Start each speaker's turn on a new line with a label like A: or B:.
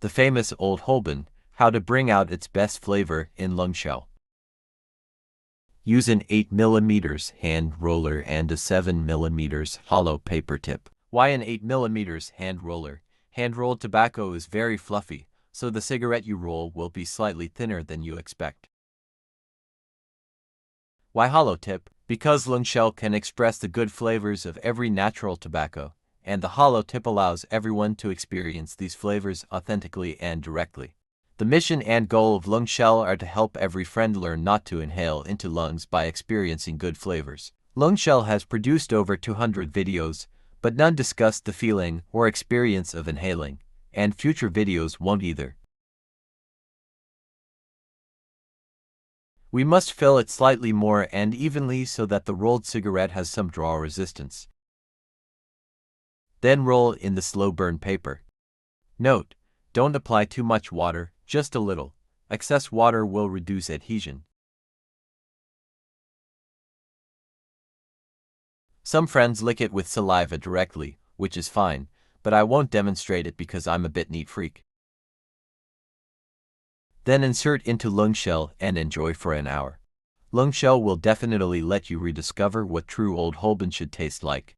A: the famous Old Holben, how to bring out its best flavor in Loong Shell. Use an 8mm hand roller and a 7mm hollow paper tip. Why an 8mm hand roller? Hand-rolled tobacco is very fluffy, so the cigarette you roll will be slightly thinner than you expect. Why hollow tip? Because Loong Shell can express the good flavors of every natural tobacco, and the hollow tip allows everyone to experience these flavors authentically and directly. The mission and goal of Loong Shell are to help every friend learn not to inhale into lungs by experiencing good flavors. Loong Shell has produced over 200 videos, but none discuss the feeling or experience of inhaling, and future videos won't either. We must fill it slightly more and evenly so that the rolled cigarette has some draw resistance. Then roll in the slow burn paper. Note: don't apply too much water, just a little. Excess water will reduce adhesion. Some friends lick it with saliva directly, which is fine, but I won't demonstrate it because I'm a bit neat freak. Then insert into Loong Shell and enjoy for an hour. Loong Shell will definitely let you rediscover what true Old Holben should taste like.